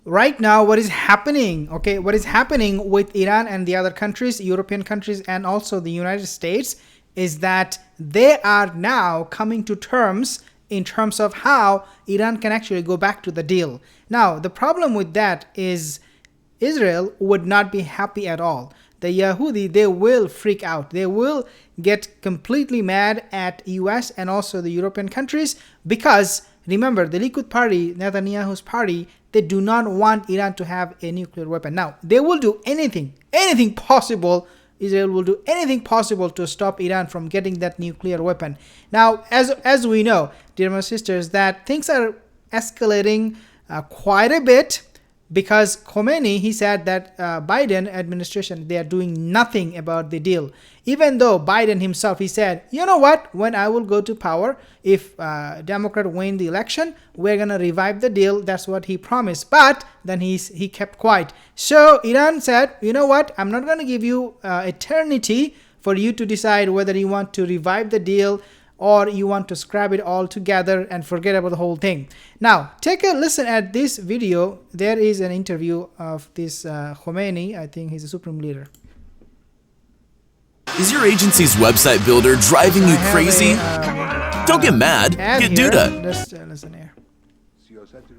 right now what is happening, okay, what is happening with Iran and the other countries, European countries, and also the United States, is that they are now coming to terms in terms of how Iran can actually go back to the deal. Now, the problem with that is Israel would not be happy at all. The Yahudi, they will freak out. They will get completely mad at US and also the European countries because, remember, the Likud party, Netanyahu's party, they do not want Iran to have a nuclear weapon. Now, they will do anything possible. Israel will do anything possible to stop Iran from getting that nuclear weapon. Now, as we know, dear my sisters, that things are escalating quite a bit because Khamenei, he said that Biden administration, they are doing nothing about the deal. Even though Biden himself, he said, you know what, when I will go to power, if Democrat win the election, we're going to revive the deal. That's what he promised. But then he kept quiet. So Iran said, you know what, I'm not going to give you eternity for you to decide whether you want to revive the deal or you want to scrap it all together and forget about the whole thing. Now, take a listen at this video. There is an interview of this Khamenei. I think he's a supreme leader. Is your agency's website builder driving you crazy? Don't get mad. Get Duda. Just listen here.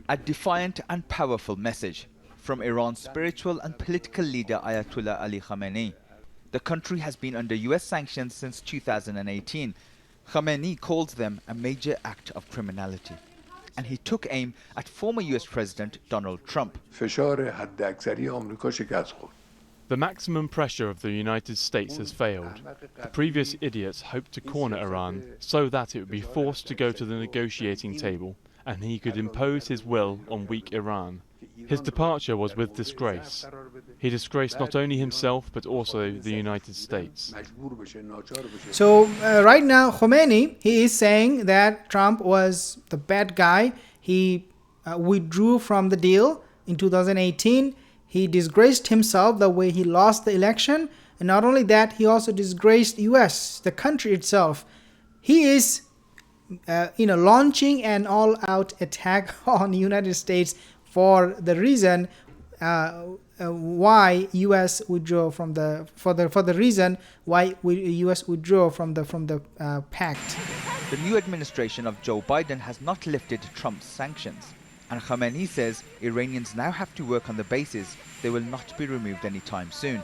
A defiant and powerful message from Iran's spiritual and political leader Ayatollah Ali Khamenei. The country has been under US sanctions since 2018. Khamenei calls them a major act of criminality. And he took aim at former US President Donald Trump. The maximum pressure of the United States has failed. The previous idiots hoped to corner Iran so that it would be forced to go to the negotiating table and he could impose his will on weak Iran. His departure was with disgrace. He disgraced not only himself but also the United States. So right now Khamenei, he is saying that Trump was the bad guy. He withdrew from the deal in 2018. He disgraced himself the way he lost the election. And not only that, he also disgraced US, the country itself. He is launching an all-out attack on the United States for the reason why US withdrew from the US withdrew from the pact. The new administration of Joe Biden has not lifted Trump's sanctions, and Khamenei says Iranians now have to work on the basis they will not be removed anytime soon.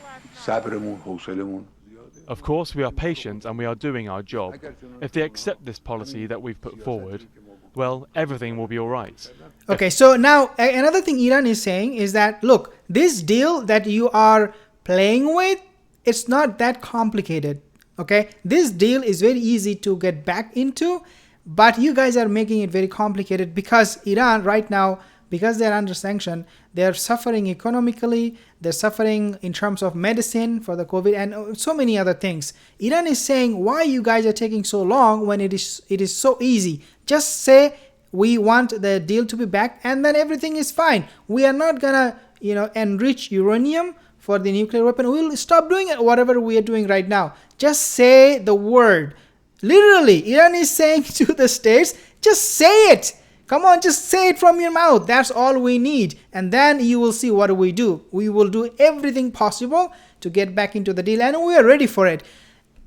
Of course, we are patient and we are doing our job. If they accept this policy that we've put forward, well, everything will be all right. Okay, so now another thing Iran is saying is that, look, this deal that you are playing with, it's not that complicated. Okay, this deal is very easy to get back into, but you guys are making it very complicated because Iran right now, because they're under sanction, they're suffering economically, they're suffering in terms of medicine for the COVID and so many other things. Iran is saying, why you guys are taking so long when it is so easy? Just say we want the deal to be back and then everything is fine. We are not gonna, enrich uranium for the nuclear weapon. We'll stop doing it, whatever we are doing right now. Just say the word. Literally, Iran is saying to the states, just say it. Come on, just say it from your mouth. That's all we need. And then you will see what we do. We will do everything possible to get back into the deal, and we are ready for it.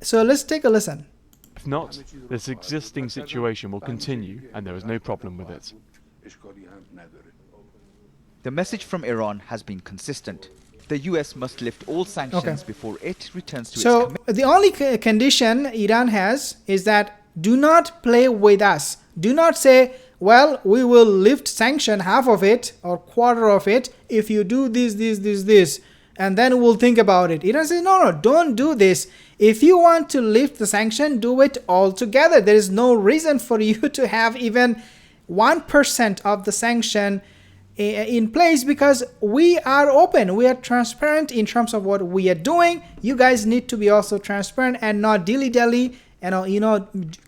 So let's take a listen. If not, this existing situation will continue and there is no problem with it. The message from Iran has been consistent. The US must lift all sanctions before it returns to its commitment. So the only condition Iran has is that do not play with us. Do not say, well, we will lift sanction half of it or quarter of it if you do this, and then we'll think about it. Iran says, no, don't do this. If you want to lift the sanction, do it all together. There is no reason for you to have even 1% of the sanction in place because we are open. We are transparent in terms of what we are doing. You guys need to be also transparent and not dilly-dally.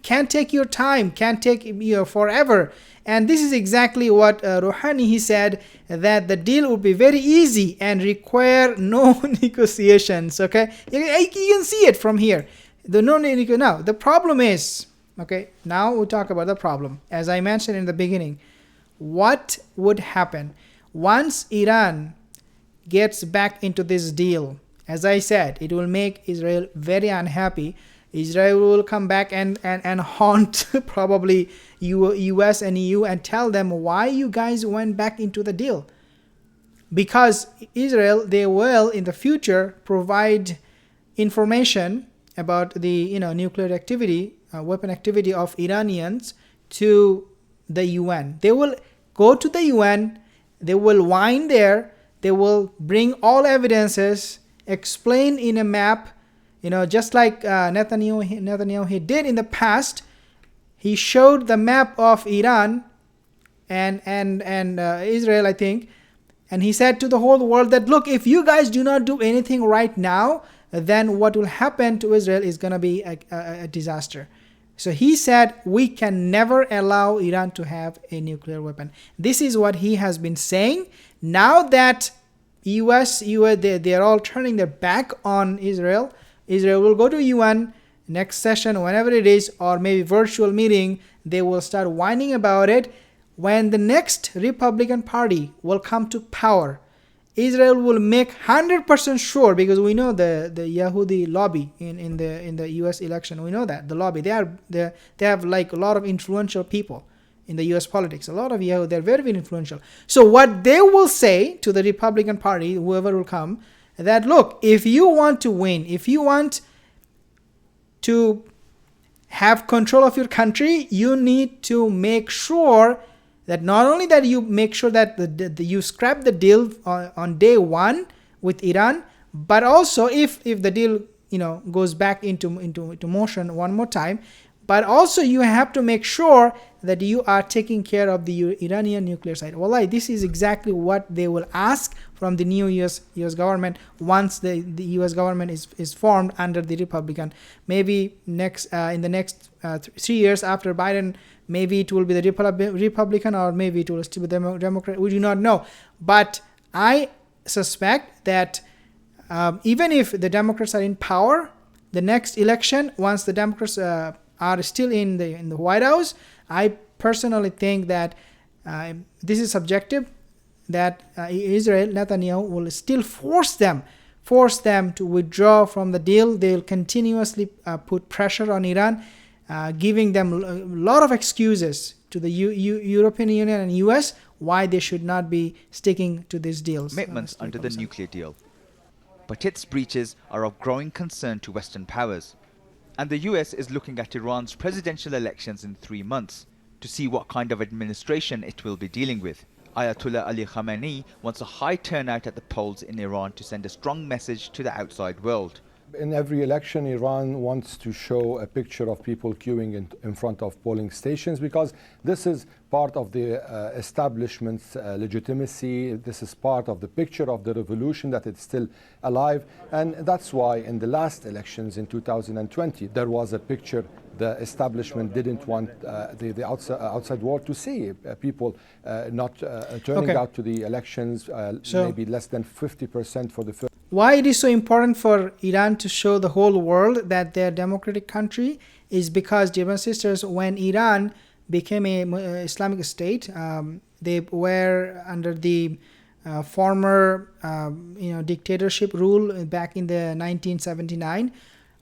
Can't take your time, can't take forever. And this is exactly what Rouhani, he said, that the deal would be very easy and require no negotiations. Okay, you can see it from here. Now the problem is, now we talk about the problem. As I mentioned in the beginning, what would happen? Once Iran gets back into this deal, as I said, it will make Israel very unhappy. Israel will come back and haunt probably US and EU and tell them why you guys went back into the deal. Because Israel, they will in the future provide information about the nuclear activity, weapon activity of Iranians to the UN. They will go to the UN, they will whine there, they will bring all evidences, explain in a map, just like Netanyahu he did in the past. He showed the map of Iran and Israel, I think, and he said to the whole world that, look, if you guys do not do anything right now, then what will happen to Israel is going to be a disaster. So he said, we can never allow Iran to have a nuclear weapon. This is what he has been saying. Now that US, they're all turning their back on Israel. Israel will go to UN next session, whenever it is, or maybe virtual meeting. They will start whining about it. When the next Republican Party will come to power, Israel will make 100% sure, because we know the Yahudi lobby in the US election. We know that the lobby, they have like a lot of influential people in the US politics. A lot of Yahudi, they're very, very influential. So what they will say to the Republican Party, whoever will come, that look, if you want to win, if you want to have control of your country, you need to make sure that not only that you make sure that you scrap the deal on day one with Iran, but also if the deal goes back into motion one more time, but also you have to make sure that you are taking care of the Iranian nuclear side. Wallahi, this is exactly what they will ask from the new US government once the US government is formed under the Republican. Maybe in the next 3 years after Biden, maybe it will be the Republican, or maybe it will still be the Democrat. We do not know. But I suspect that even if the Democrats are in power, the next election, once the Democrats are still in the White House, I personally think that this is subjective, that Israel, Netanyahu, will still force them to withdraw from the deal. They'll continuously put pressure on Iran, giving them a lot of excuses to the European Union and US why they should not be sticking to these deals. Commitments under the nuclear deal. But its breaches are of growing concern to Western powers. And the US is looking at Iran's presidential elections in 3 months to see what kind of administration it will be dealing with. Ayatollah Ali Khamenei wants a high turnout at the polls in Iran to send a strong message to the outside world. In every election, Iran wants to show a picture of people queuing in front of polling stations, because this is part of the establishment's legitimacy. This is part of the picture of the revolution, that it's still alive. And that's why in the last elections in 2020, there was a picture the establishment didn't want the outside world to see. People not turning out to the elections, maybe less than 50% for the first. Why it is so important for Iran to show the whole world that they're a democratic country is because, dear brothers and sisters, when Iran became a Islamic state, they were under the former dictatorship rule back in the 1979.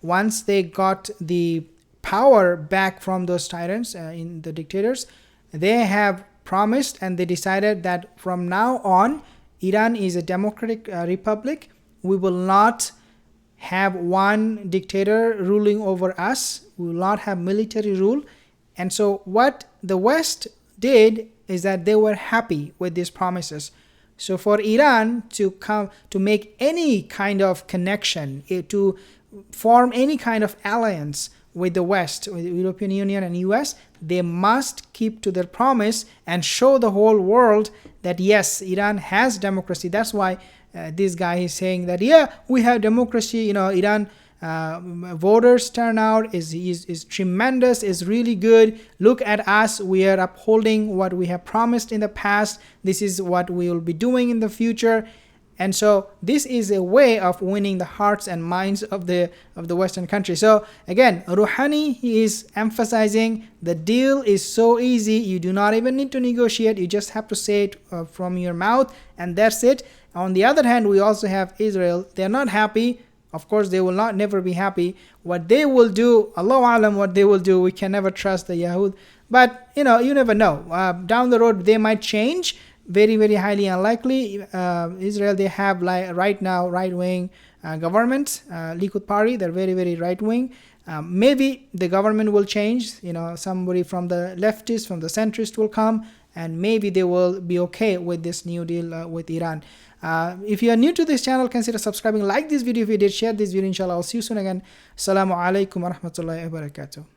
Once they got the power back from those tyrants, in the dictators, they have promised and they decided that from now on, Iran is a democratic republic. We will not have one dictator ruling over us. We will not have military rule. And so what the West did is that they were happy with these promises. So for Iran to come to make any kind of connection, to form any kind of alliance with the West, with the European Union and US, they must keep to their promise and show the whole world that yes, Iran has democracy. That's why this guy is saying that, yeah, we have democracy. Iran voters turnout is tremendous, is really good. Look at us. We are upholding what we have promised in the past. This is what we will be doing in the future. And so this is a way of winning the hearts and minds of the Western countries. So again, Rouhani, he is emphasizing the deal is so easy, you do not even need to negotiate, you just have to say it from your mouth, and that's it. On the other hand, we also have Israel. They're not happy. Of course, they will not never be happy. What they will do, Allahu Alam, what they will do, we can never trust the Yahud. But you never know. Down the road, they might change. Very, very highly unlikely. Israel, they have right now right-wing government, Likud party. They're very, very right-wing. Maybe the government will change. Somebody from the leftist, from the centrist will come, and maybe they will be okay with this new deal with Iran. If you are new to this channel, consider subscribing. Like this video if you did. Share this video. Inshallah, I'll see you soon again. Assalamu alaikum wa rahmatullahi wa barakatuh.